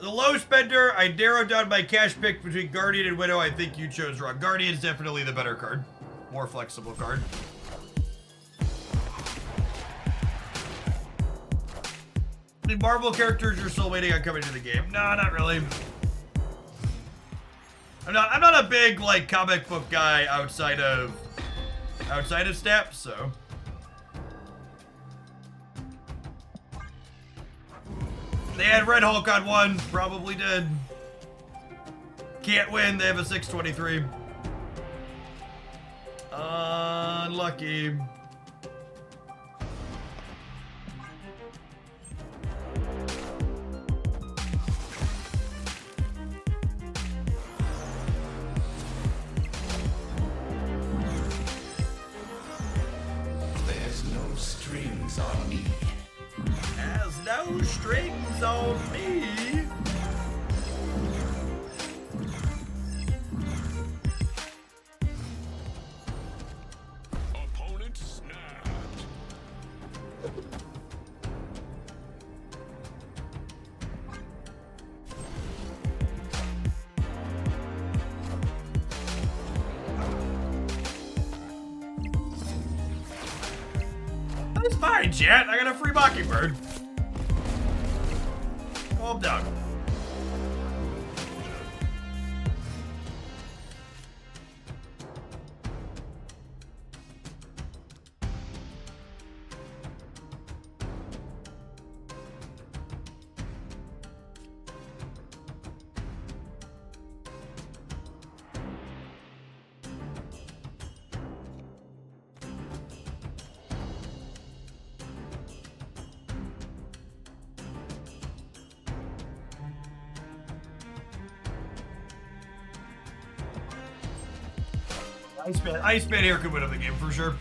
The low spender, I narrowed down my cash pick between Guardian and Widow. I think you chose wrong. Guardian's definitely the better card. More flexible card. The Marvel characters you're still waiting on coming to the game? No, not really. I'm not a big like comic book guy outside of Snaps, so. They had Red Hulk on 1, probably did. Can't win, they have a 623. Unlucky. There's no strings on me. Has no strings on me. Opponent snapped. That's fine, chat. I got a free Mockingbird. Calm down. Iceman here could win of the game for sure.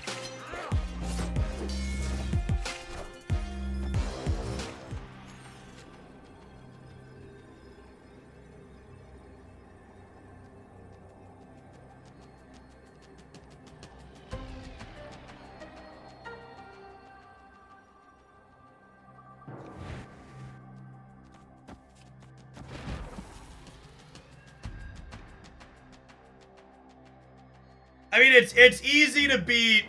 I mean, it's easy to beat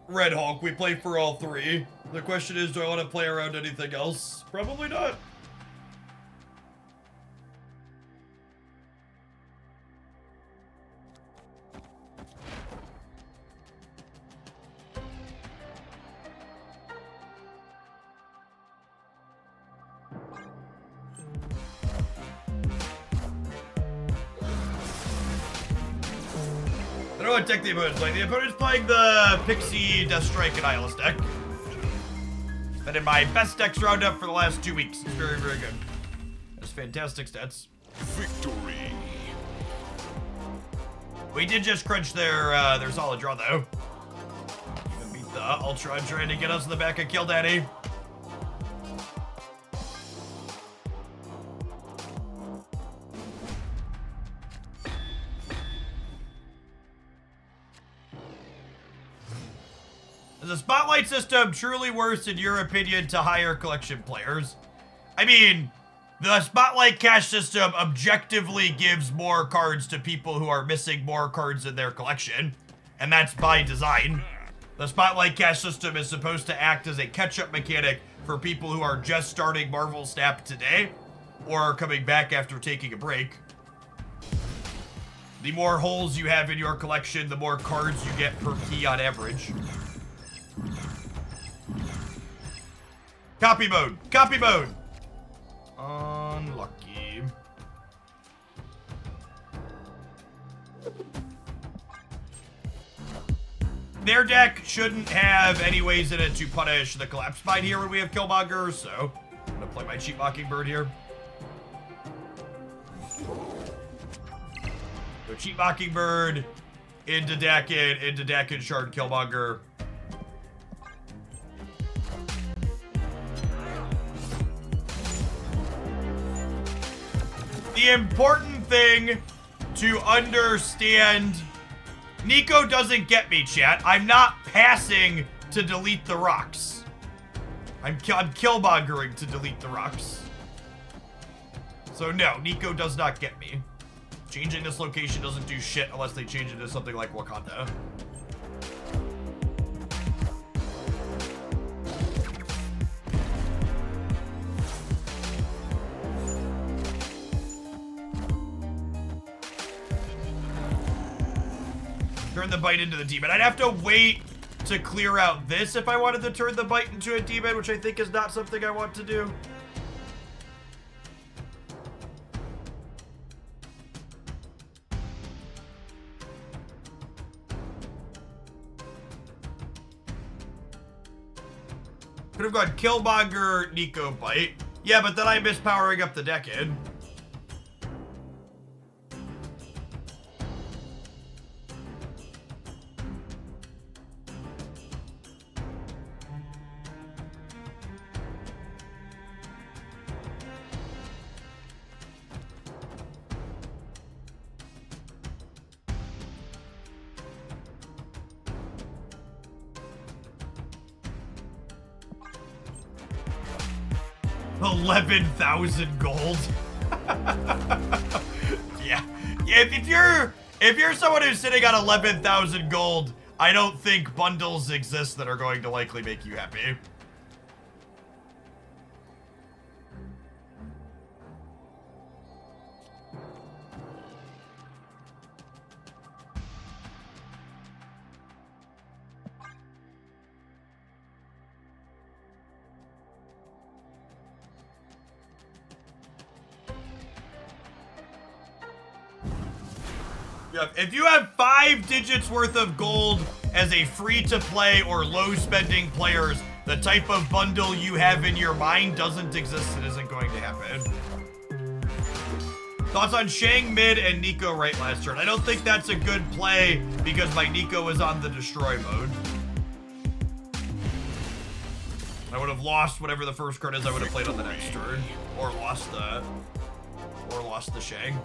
Red Hulk. We play for all 3. The question is, do I want to play around anything else? Probably not. I don't know what deck the opponent's playing. The opponent's playing the Pixie, Deathstrike, and Eyeless deck. Been in my best decks roundup for the last 2 weeks. It's very, very good. That's fantastic stats. Victory. We did just crunch their solid draw, though. Even beat the Ultron trying to get us in the back of Kill Daddy. Is the Spotlight system truly worse, in your opinion, to higher collection players? I mean, the Spotlight cash system objectively gives more cards to people who are missing more cards in their collection, and that's by design. The Spotlight cash system is supposed to act as a catch-up mechanic for people who are just starting Marvel Snap today, or coming back after taking a break. The more holes you have in your collection, the more cards you get per key on average. Copy mode! Copy mode! Unlucky. Their deck shouldn't have any ways in it to punish the Collapse Mine here when we have Killmonger, so I'm gonna play my cheap Mockingbird here. So cheap Mockingbird into Daken, Shard, Killmonger. The important thing to understand, Nico doesn't get me, chat. I'm not passing to delete the rocks. I'm killmongering to delete the rocks. So no, Nico does not get me. Changing this location doesn't do shit unless they change it to something like Wakanda. Turn the bite into the demon. I'd have to wait to clear out this if I wanted to turn the bite into a demon, which I think is not something I want to do. Could have gone Killmonger, Nico bite. Yeah, but then I miss powering up the Daken. $11,000 gold. Yeah. If you're someone who's sitting on 11,000 gold, I don't think bundles exist that are going to likely make you happy. If you have 5 digits worth of gold as a free-to-play or low-spending players, the type of bundle you have in your mind doesn't exist and isn't going to happen. Thoughts on Shang mid and Nico right last turn? I don't think that's a good play because my Nico is on the destroy mode. I would have lost whatever the first card is I would have played on the next turn. Or lost the Shang.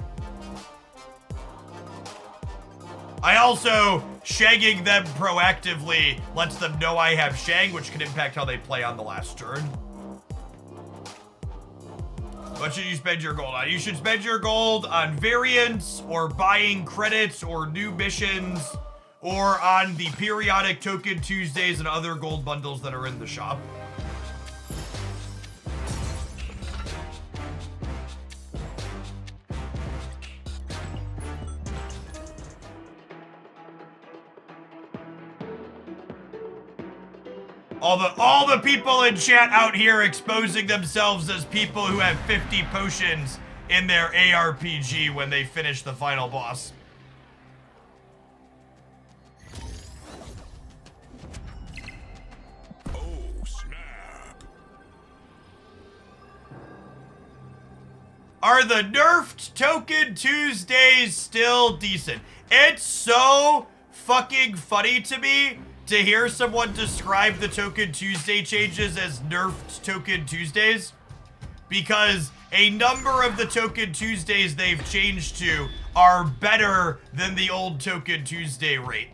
I also, shagging them proactively lets them know I have Shang, which can impact how they play on the last turn. What should you spend your gold on? You should spend your gold on variants, or buying credits, or new missions, or on the periodic Token Tuesdays and other gold bundles that are in the shop. All the people in chat out here exposing themselves as people who have 50 potions in their ARPG when they finish the final boss. Oh, snap. Are the nerfed Token Tuesdays still decent? It's so fucking funny to me to hear someone describe the Token Tuesday changes as nerfed Token Tuesdays, because a number of the Token Tuesdays they've changed to are better than the old Token Tuesday rate.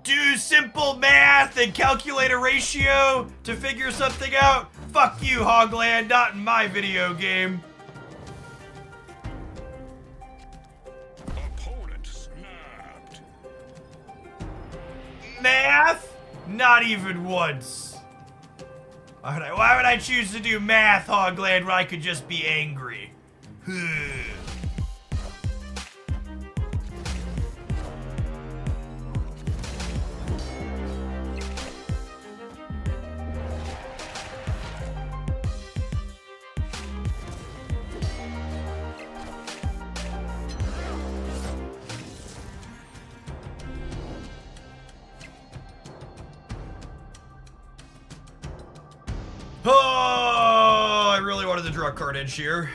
Do simple math and calculate a ratio to figure something out? Fuck you, Hogland, not in my video game. Math? Not even once. Why would I choose to do math, Hogland, when I could just be angry? Oh, I really wanted to draw Carnage here.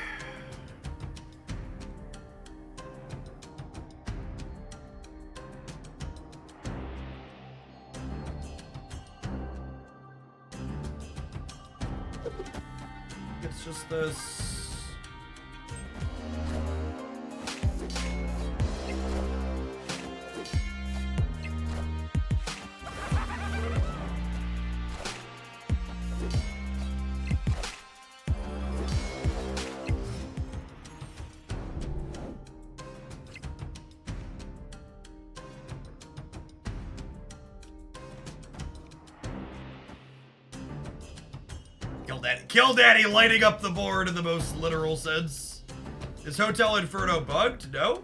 It's just this. Kill Daddy lighting up the board in the most literal sense. Is Hotel Inferno bugged? No.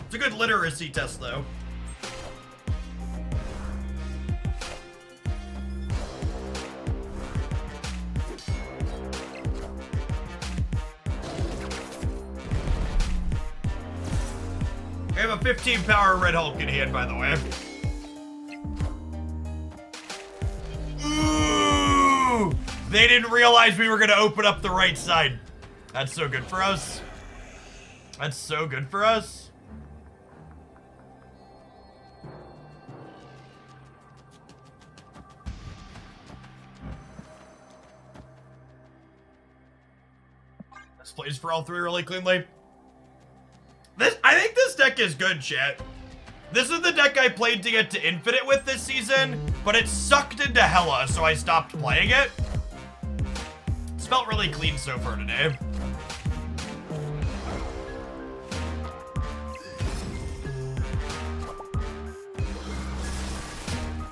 It's a good literacy test, though. I have a 15 power Red Hulk in hand, by the way. Ooh! They didn't realize we were going to open up the right side. That's so good for us. That's so good for us. This plays for all three really cleanly. I think this deck is good, chat. This is the deck I played to get to Infinite with this season, but it sucked into Hella, so I stopped playing it. It's felt really clean so far today.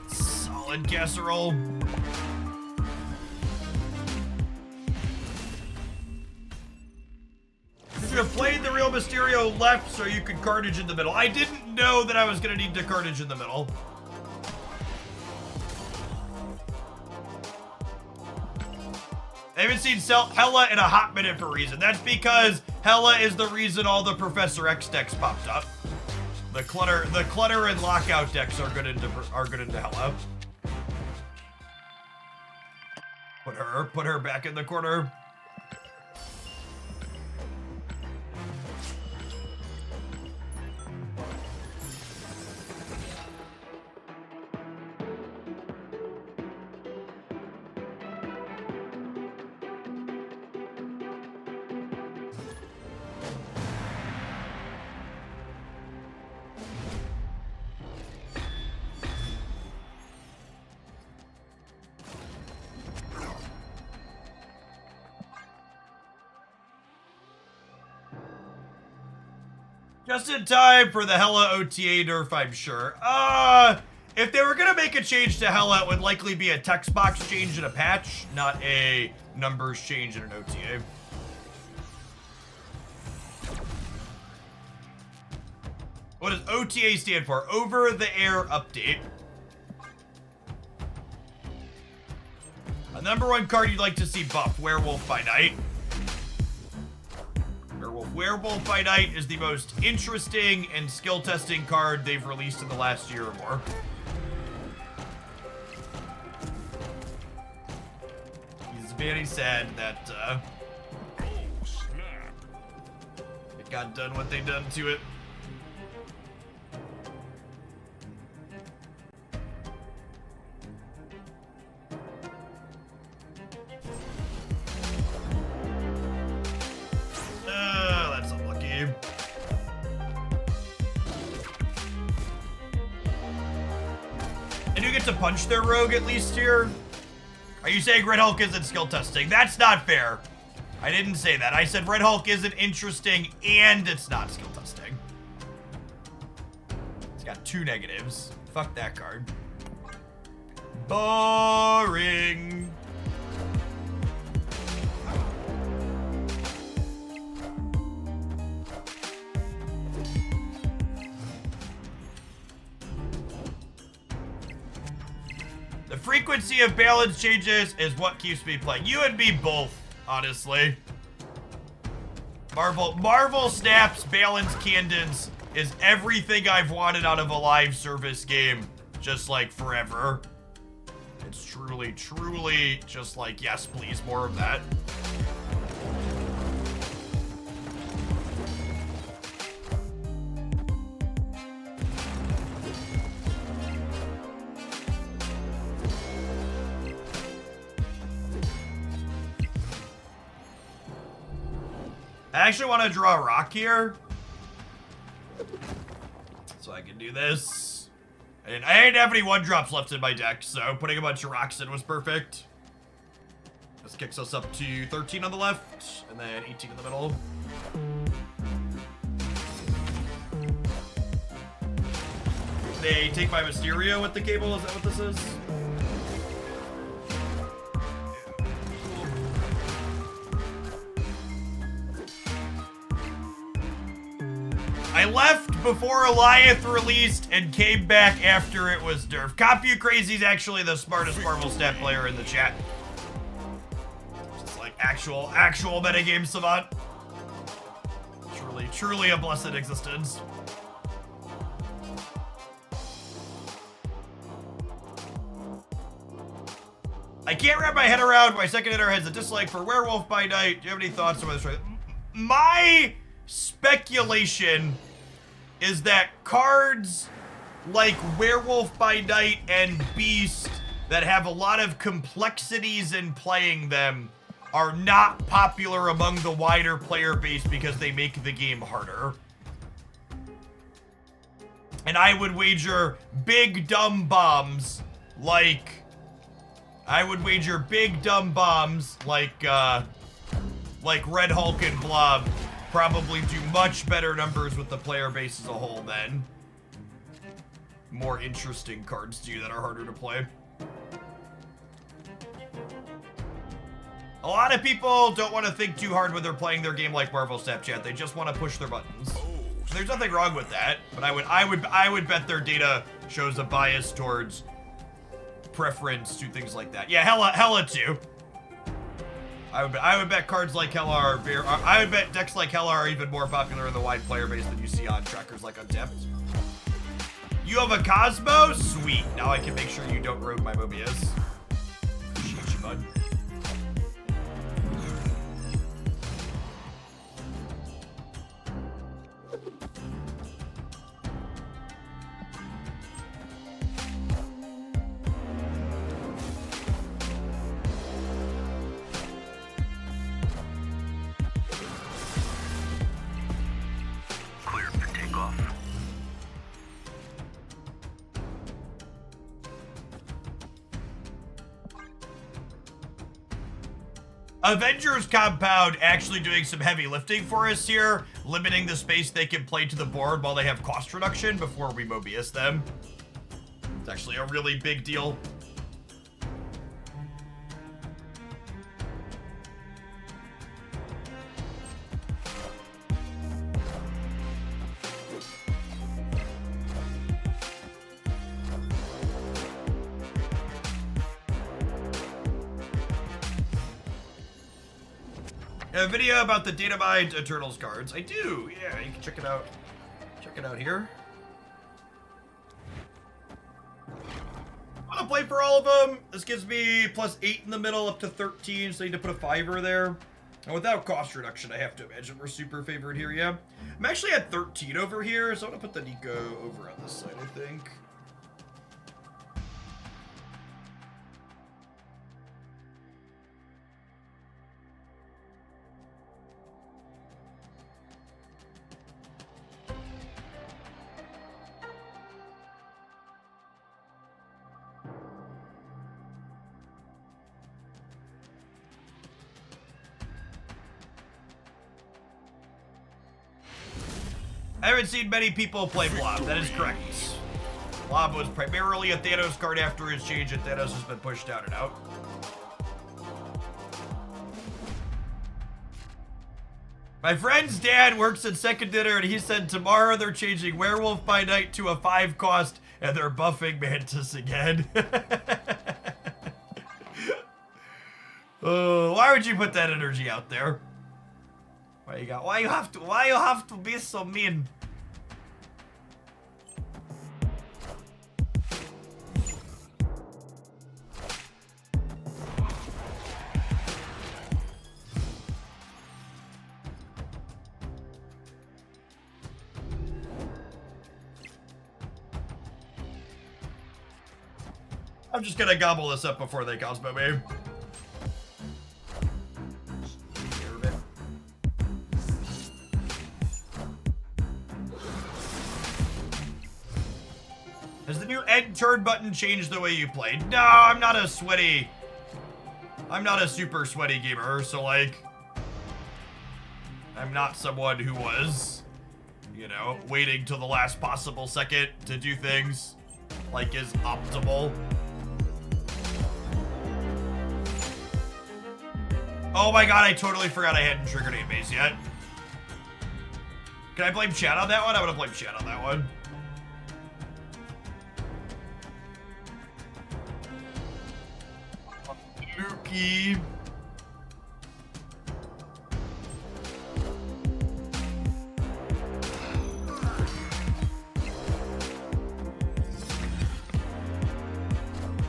Solid casserole. You should have played the real Mysterio left so you could Carnage in the middle. I didn't know that I was going to need to Carnage in the middle. I haven't seen Hella in a hot minute for a reason. That's because Hella is the reason all the Professor X decks popped up. The clutter and lockout decks are good into Hella. Put her back in the corner. Just in time for the Hella OTA nerf, I'm sure. If they were gonna make a change to Hella, it would likely be a text box change and a patch, not a numbers change in an OTA. What does OTA stand for? Over the air update. A number one card you'd like to see buff, Werewolf by Night. Werewolf by Night is the most interesting and skill testing card they've released in the last year or more. He's very sad that it got done what they done to it. That's unlucky. And you get to punch their rogue at least here? Are you saying Red Hulk isn't skill testing? That's not fair. I didn't say that. I said Red Hulk isn't interesting and it's not skill testing. It's got 2 negatives. Fuck that card. Boring. The frequency of balance changes is what keeps me playing. You and me both, honestly. Marvel Snaps Balance Candons is everything I've wanted out of a live service game, just like forever. It's truly, truly just like, yes, please, more of that. I actually want to draw a rock here, so I can do this. And I didn't have any 1-drops left in my deck, so putting a bunch of rocks in was perfect. This kicks us up to 13 on the left, and then 18 in the middle. They take my Mysterio with the cable? Is that what this is? I left before Eliath released and came back after it was nerfed. CompuCrazy's actually the smartest Marvel stat player in the chat. Just like actual metagame savant. Truly a blessed existence. I can't wrap my head around my second hitter has a dislike for Werewolf by Night. Do you have any thoughts on this? My speculation is that cards like Werewolf by Night and Beast that have a lot of complexities in playing them are not popular among the wider player base because they make the game harder. And I would wager big dumb bombs like Red Hulk and Blob probably do much better numbers with the player base as a whole than more interesting cards do that are harder to play. A lot of people don't want to think too hard when they're playing their game like Marvel Snapchat. They just want to push their buttons. So there's nothing wrong with that, but I would bet their data shows a bias towards preference to things like that. Yeah, Hella too. I would bet cards like Hella I would bet decks like Hella are even more popular in the wide player base than you see on trackers like Untapped. You have a Cosmo? Sweet. Now I can make sure you don't rogue my Mobius. Appreciate you, bud. Avengers Compound actually doing some heavy lifting for us here, limiting the space they can play to the board while they have cost reduction before we Mobius them. It's actually a really big deal. A video about the data mined Eternals cards. I do, yeah, you can check it out. Check it out here. I'm gonna play for all of them. This gives me +8 in the middle up to 13, so I need to put a 5er there. And without cost reduction, I have to imagine we're super favored here, yeah. I'm actually at 13 over here, so I'm gonna put the Nico over on this side, I think. I haven't seen many people play Blob. That is correct. Blob was primarily a Thanos card after his change, and Thanos has been pushed out and out. My friend's dad works at Second Dinner, and he said tomorrow they're changing Werewolf by Night to a 5 cost, and they're buffing Mantis again. Why would you put that energy out there? Why you have to be so mean? I'm just gonna gobble this up before they Cosmo me. Has the new end turn button changed the way you play? No, I'm not a super sweaty gamer, so like, I'm not someone who was, you know, waiting till the last possible second to do things, like, is optimal. Oh my god, I totally forgot I hadn't triggered a base yet. Can I blame chat on that one? I'm gonna blame chat on that one. Lukey.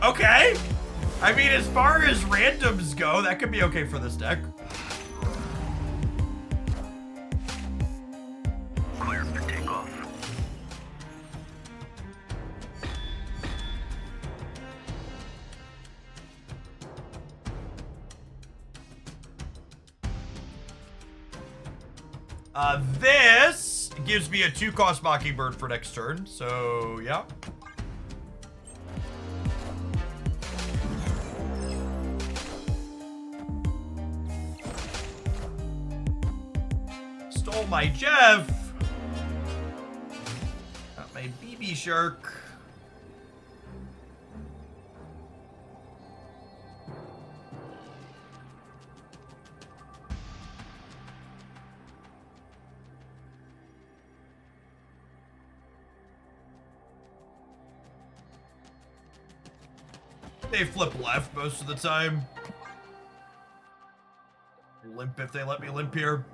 Okay. I mean, as far as randoms go, that could be okay for this deck. Clear for takeoff. This gives me a 2-cost Mockingbird for next turn, so yeah. Stole my Jeff. Got my BB Shark. They flip left most of the time. Limp if they let me limp here.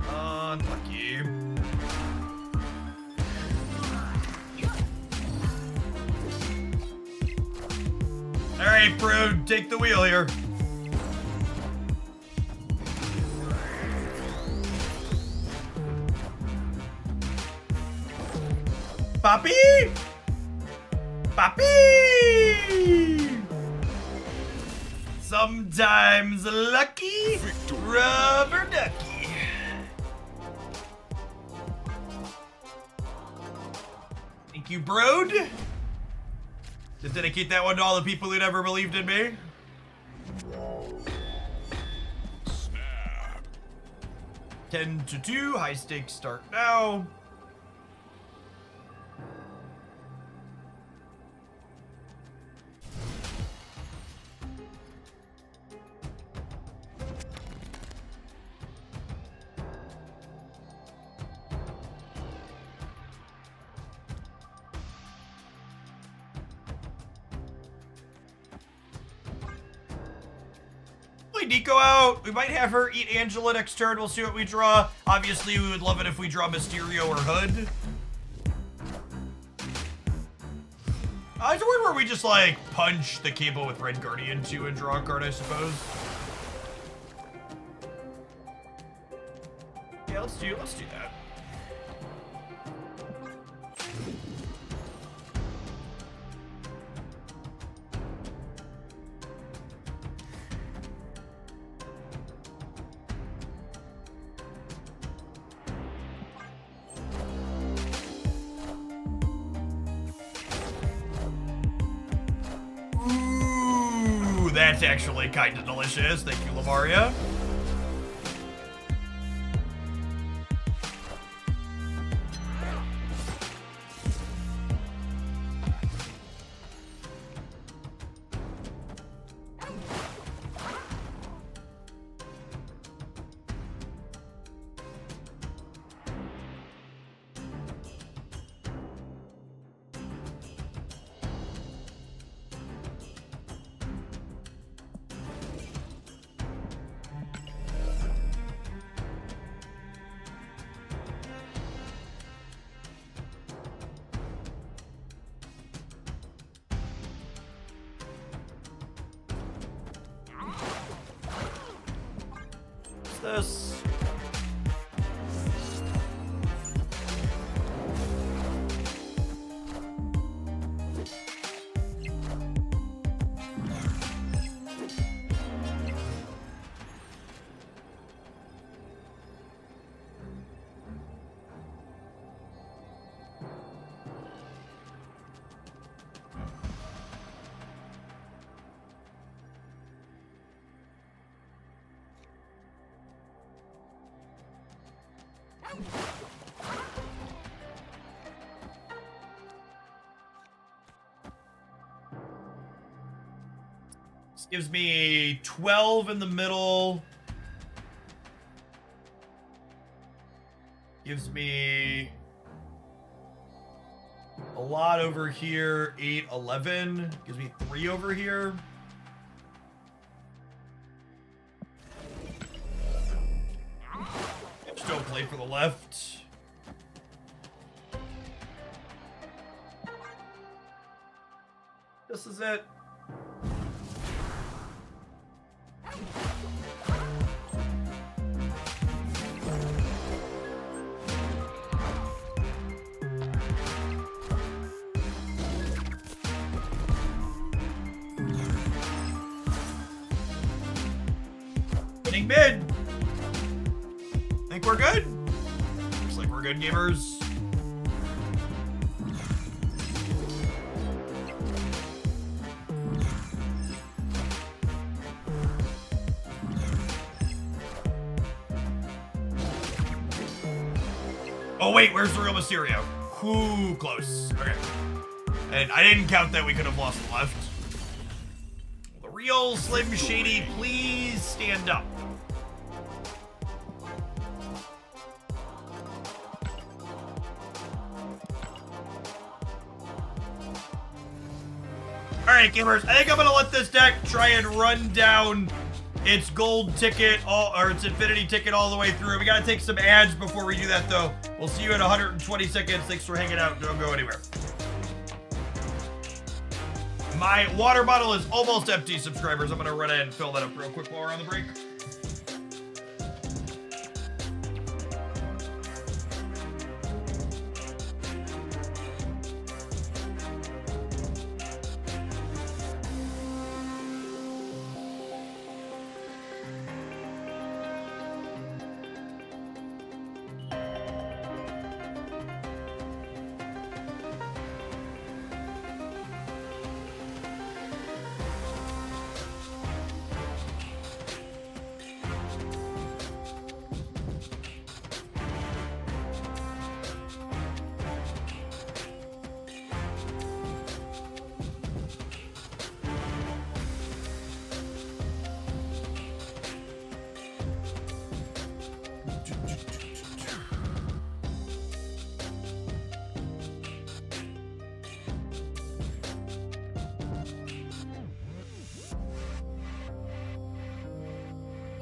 Unlucky. All right, Brood, take the wheel here. Papi! Papi! Sometimes lucky, rubber ducky. Thank you, Brood. To dedicate that one to all the people who never believed in me. Snap. 10-2, high stakes start now. Play Nico out. We might have her eat Angela next turn. We'll see what we draw. Obviously, we would love it if we draw Mysterio or Hood. It's a word where we just, like, punch the Cable with Red Guardian too and draw a card, I suppose. Yeah, let's do that. Ooh, that's actually kind of delicious. Thank you, Lamaria. This. This gives me 12 in the middle. Gives me a lot over here. 8, 11. Gives me 3 over here. Still play for the left. This is it. Winning mid. Think we're good? Looks like we're good, gamers. Oh wait, where's the real Mysterio? Ooh, close. Okay. And I didn't count that we could have lost the left. The real Slim Shady, please stand up. Alright, gamers, I think I'm gonna let this deck try and run down its gold ticket, or its infinity ticket all the way through. We gotta take some ads before we do that, though. We'll see you in 120 seconds. Thanks for hanging out. Don't go anywhere. My water bottle is almost empty, subscribers. I'm gonna run in and fill that up real quick while we're on the break.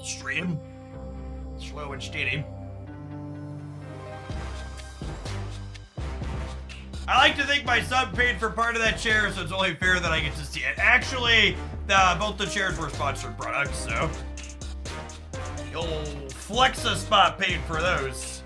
Stream. Slow and steady. I like to think my sub paid for part of that chair, so it's only fair that I get to see it. Actually, both the chairs were sponsored products, so you'll flex a spot paid for those.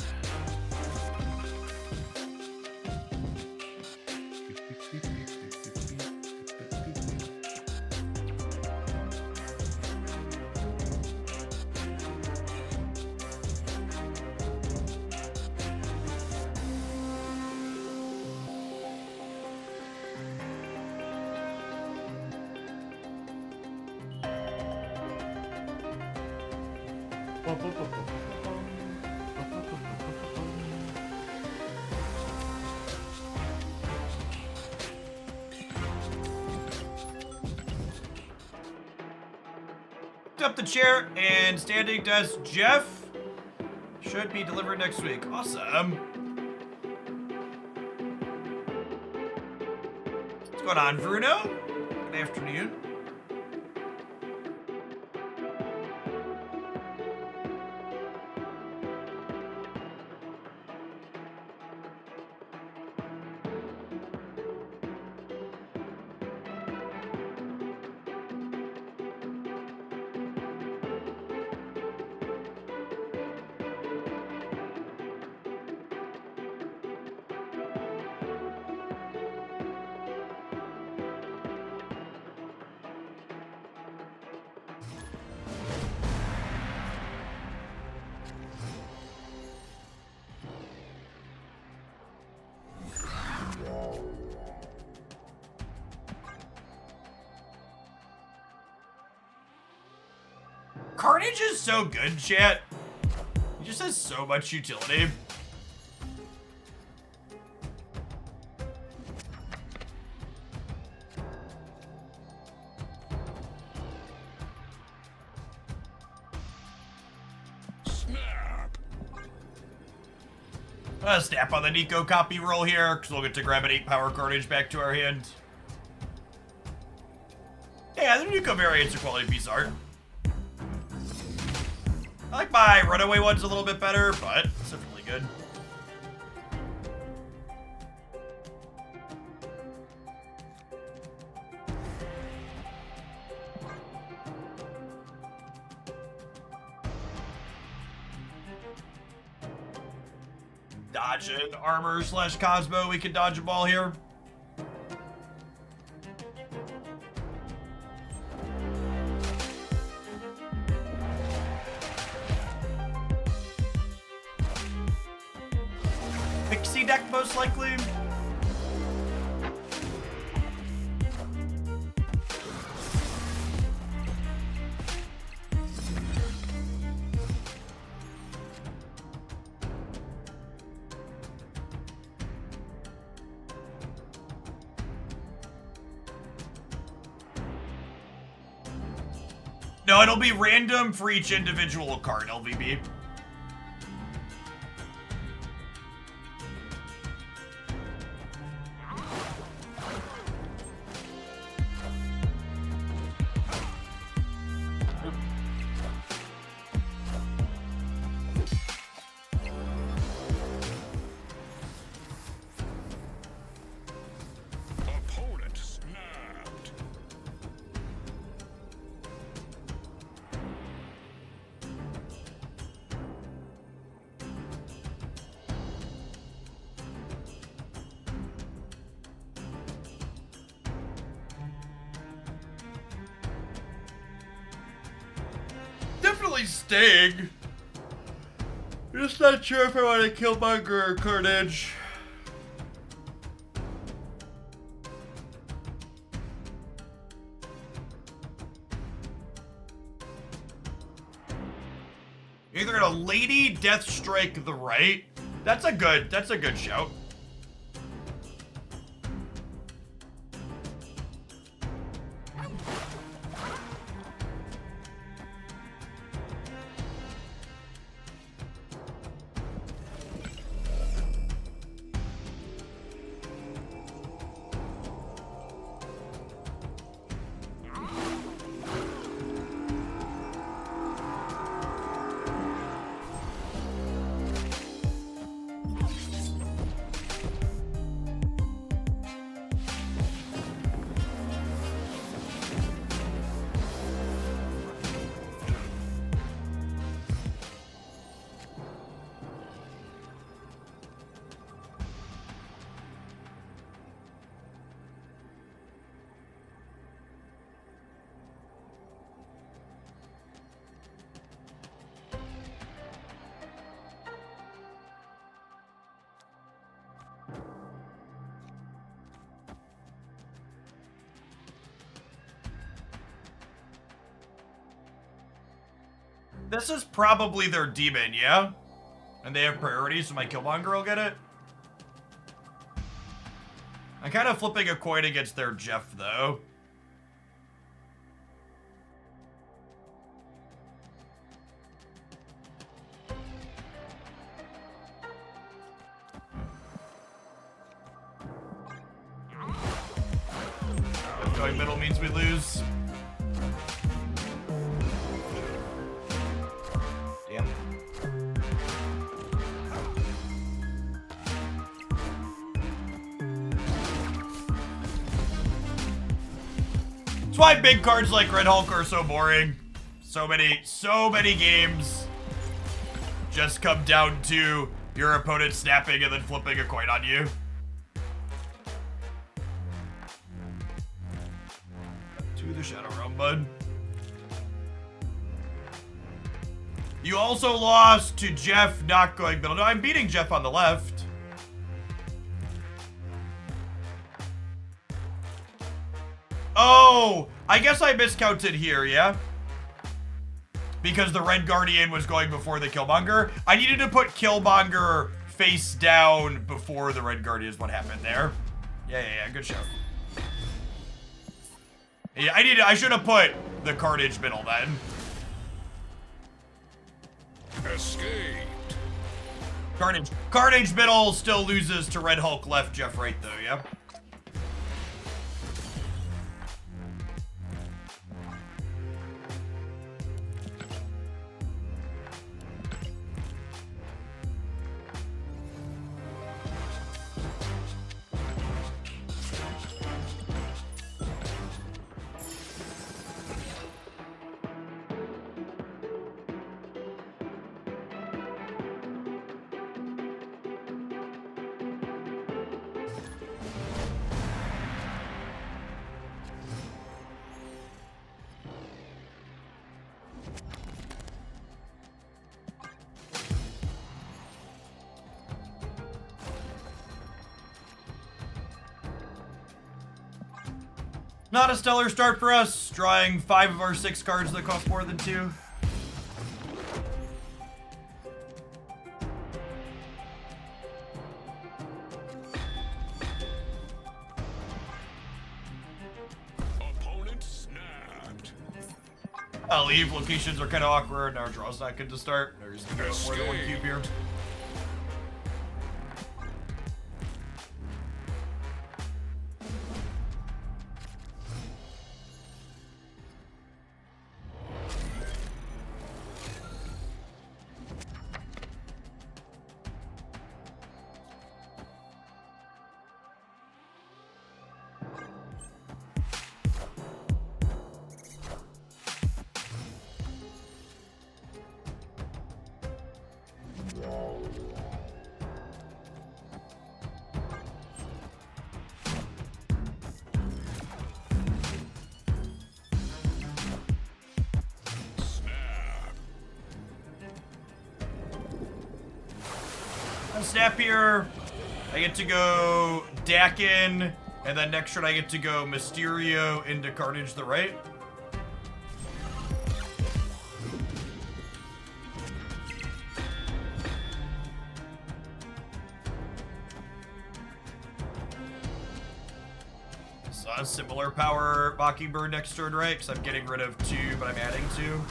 Up the chair and standing desk Jeff should be delivered next week. Awesome. What's going on, Bruno? Good afternoon. Carnage is so good, chat. He just has so much utility. Snap on the Nico copy roll here, because we'll get to grab an 8 power carnage back to our hand. Yeah, the Nico variant's a quality piece of art. I like my runaway ones a little bit better, but it's definitely good. Dodge an armor / Cosmo. We can dodge a ball here. Pixie deck, most likely. No, it'll be random for each individual card, LVB. Opponent snapped. Definitely Sting. Just not sure if I want to kill Killmonger or Carnage. Either gonna Lady Deathstrike the right. That's a good shout. This is probably their demon, yeah? And they have priority, so my Killmonger will get it. I'm kind of flipping a coin against their Jeff, though. Going middle means we lose. Damn. That's why big cards like Red Hulk are so boring. So many games just come down to your opponent snapping and then flipping a coin on you. To the Shadow Realm, bud. You also lost to Jeff not going middle. No, I'm beating Jeff on the left. Oh, I guess I miscounted here, yeah? Because the Red Guardian was going before the Killmonger. I needed to put Killmonger face down before the Red Guardian is what happened there. Yeah, good shout. Yeah, I should have put the Carnage middle then. Escaped. Carnage middle still loses to Red Hulk left, Jeff right though, yeah? Not a stellar start for us, drawing 5 of our 6 cards that cost more than 2. Opponent snapped. I'll leave. Locations are kind of awkward. Our draw's not good to start. There's more than one cube here. Snap here. I get to go Daken, and then next turn I get to go Mysterio into Carnage the right. So a similar power Mockingbird next turn, right? Because I'm getting rid of 2, but I'm adding 2.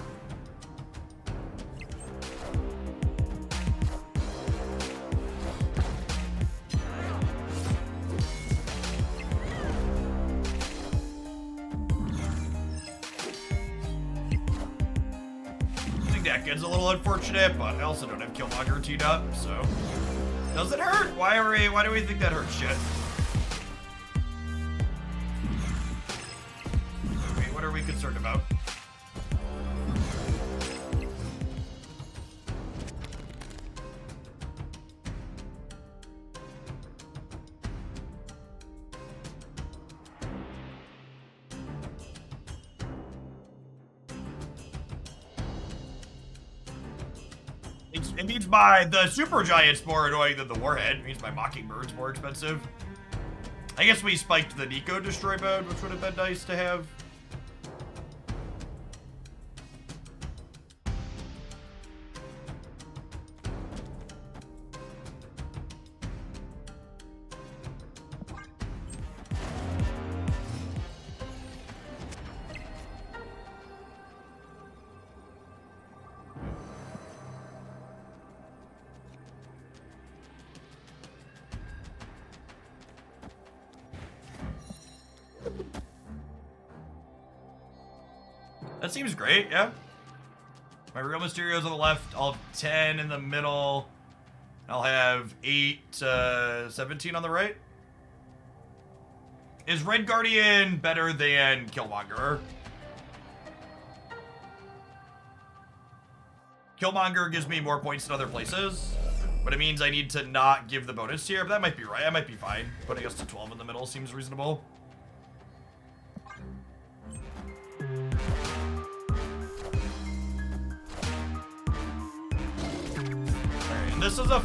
Daken's a little unfortunate, but I also don't have Killmonger teed up, so does it hurt? Why do we think that hurts shit? Wait, what are we concerned about? It means the Super Giant's more annoying than the Warhead. It means my Mockingbird's more expensive. I guess we spiked the Nico Destroy mode, which would have been nice to have. That seems great, yeah. My real Mysterio's on the left. I'll have 10 in the middle. I'll have 8, 17 on the right. Is Red Guardian better than Killmonger? Killmonger gives me more points in other places, but it means I need to not give the bonus here. But that might be right. I might be fine. Putting us to 12 in the middle seems reasonable. This is a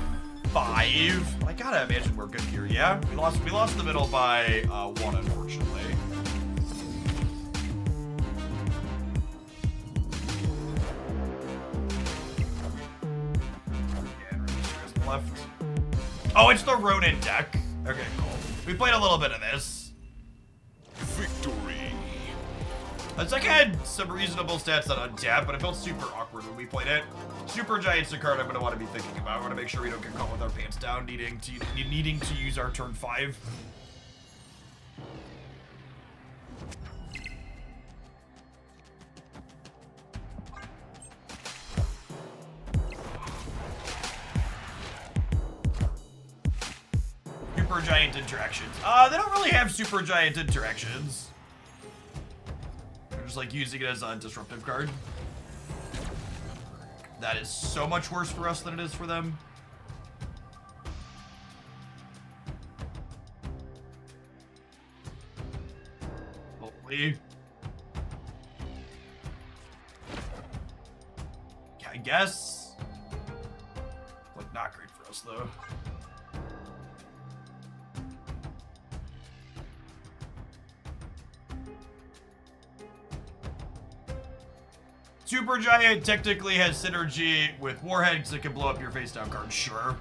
5. I gotta imagine we're good here, yeah? We lost the middle by 1, unfortunately. Yeah, left. Oh, it's the Ronin deck. Okay, cool. We played a little bit of this. Victory. It's like I had some reasonable stats on untap, but it felt super awkward when we played it. Super Giant's a card I'm gonna want to be thinking about. I want to make sure we don't get caught with our pants down, needing to use our turn 5. Super Giant interactions. They don't really have Super Giant interactions. They're just like using it as a disruptive card. That is so much worse for us than it is for them. Hopefully. Yeah, I guess. Like, not great for us, though. Super Giant technically has synergy with Warhead because it can blow up your face down card, sure.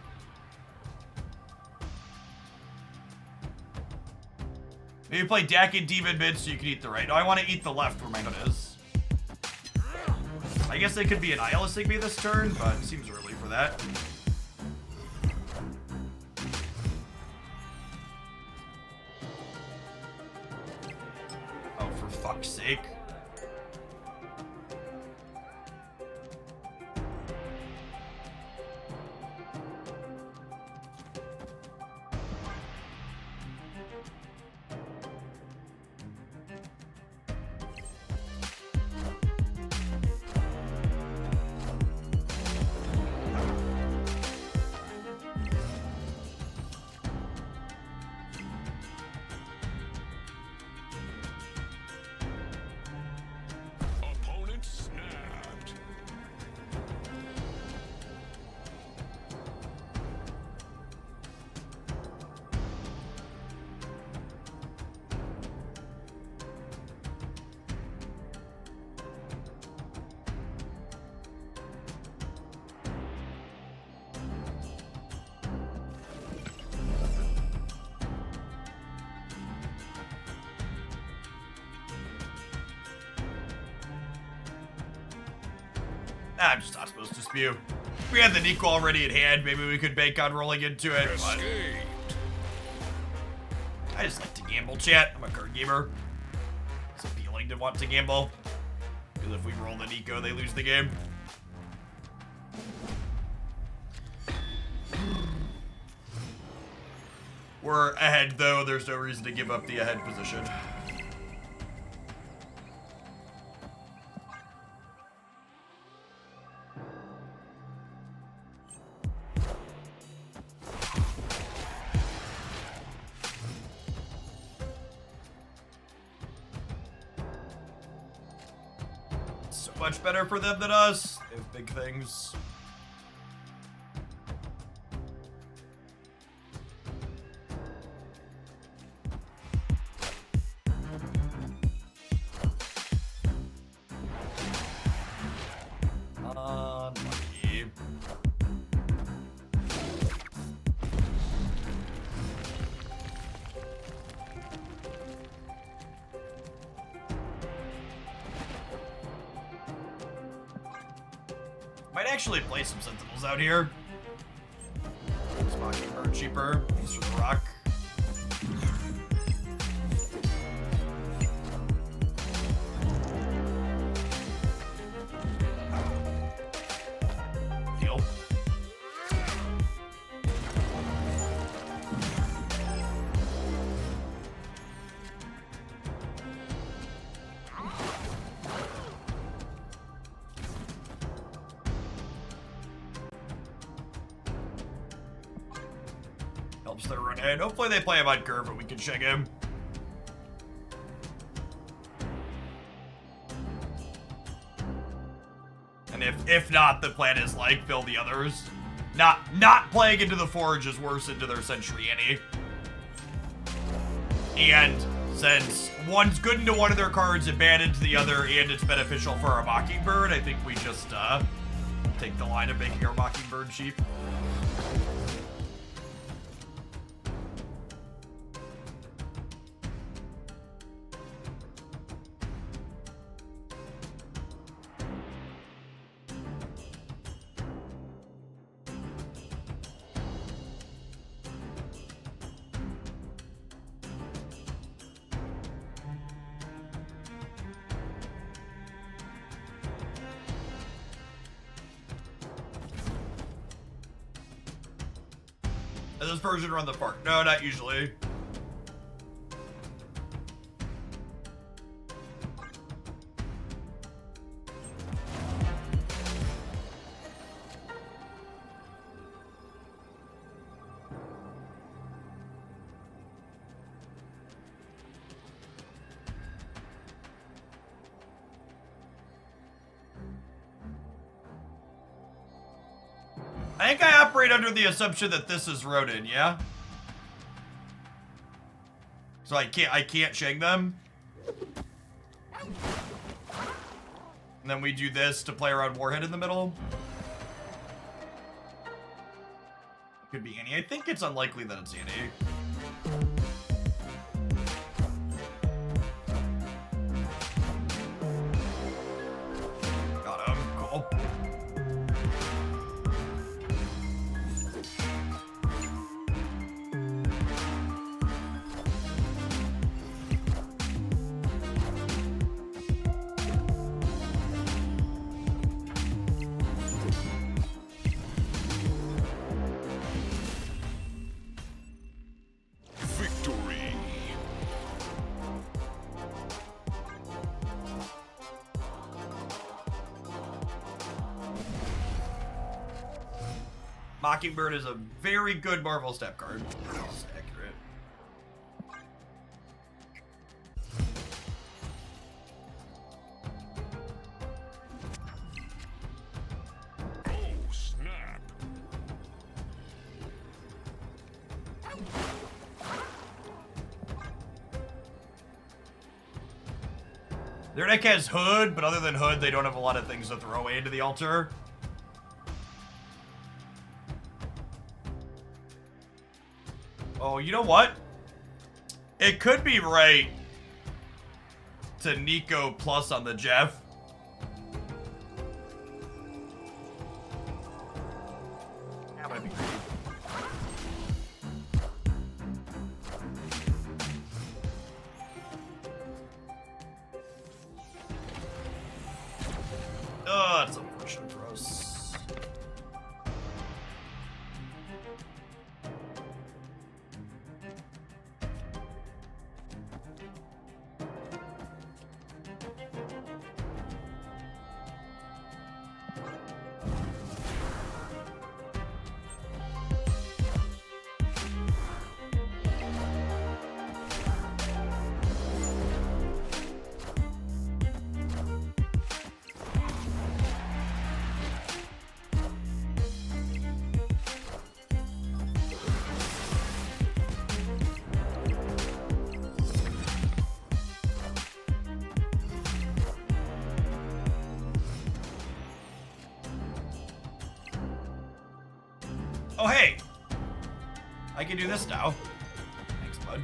Maybe play Daken Demon mid so you can eat the right. No, I want to eat the left where my note is. I guess they could be Annihilisting me this turn, but it seems early for that. Oh, for fuck's sake. Opponent snapped. I'm just not supposed to spew. If we had the Nico already in hand, maybe we could bank on rolling into it, but Escaped. I just like to gamble, chat. I'm a card gamer. It's appealing to want to gamble. Because if we roll the Nico, they lose the game. We're ahead, though. There's no reason to give up the ahead position. So much better for them than us. They have big things. Unlucky. Might actually play some Sentinels out here. This Mockingbird cheaper. Thanks for the rock. Deal. Helps their run ahead. Hopefully they play him on curve and we can check him. And if not, the plan is like fill the others. Not playing into the Forge is worse into their Century Annie. And since one's good into one of their cards and bad into the other, and it's beneficial for our Mockingbird, I think we just take the line of making our Mockingbird cheap. Does this version run the fork? No, not usually. I think I operate under the assumption that this is Ronin, yeah? So I can't shang them. And then we do this to play around Warhead in the middle. Could be Annie. I think it's unlikely that it's Annie. Got him. Cool. Victory. Mockingbird is a very good Marvel step card. It's accurate. Oh, snap. Their deck has Hood, but other than Hood, they don't have a lot of things to throw away into the altar. Oh, you know what? It could be right to Nico plus on the Jeff. That might be great. Oh, that's unfortunate for us. Oh, hey! I can do this now. Thanks, bud.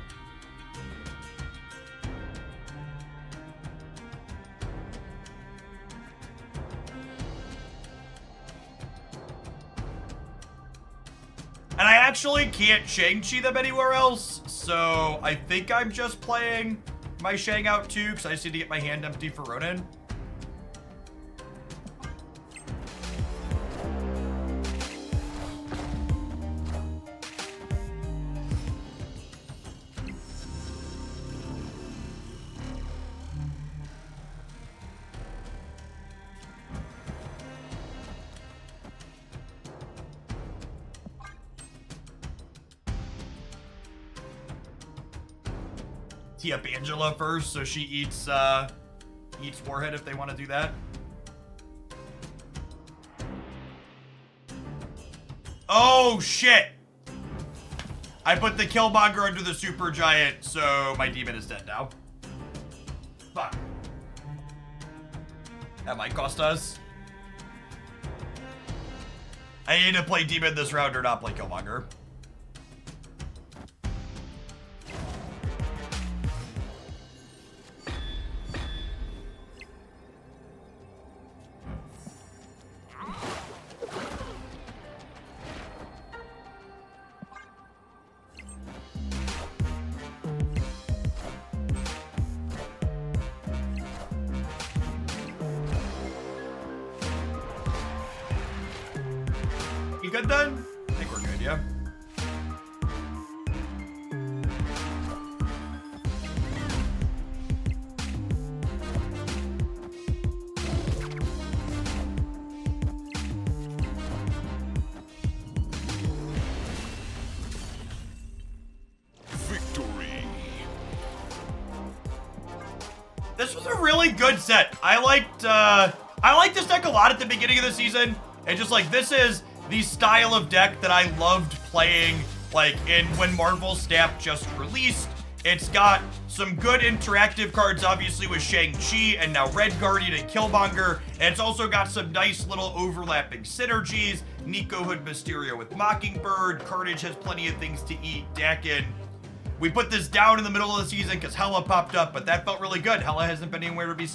And I actually can't Shang-Chi them anywhere else, so I think I'm just playing my Shang out too, because I just need to get my hand empty for Ronin. Tee up Angela first, so she eats Warhead if they want to do that. Oh shit! I put the Killmonger under the Super Giant, so my demon is dead now. Fuck. That might cost us. I need to play demon this round or not play Killmonger. You good then? I think we're good, yeah. This was a really good set. I liked this deck a lot at the beginning of the season. And just like, this is the style of deck that I loved playing, like when Marvel Snap just released. It's got some good interactive cards, obviously, with Shang-Chi and now Red Guardian and Killmonger. And it's also got some nice little overlapping synergies. Nico Hood Mysterio with Mockingbird. Carnage has plenty of things to eat. Daken. We put this down in the middle of the season because Hela popped up, but that felt really good. Hela hasn't been anywhere to be seen.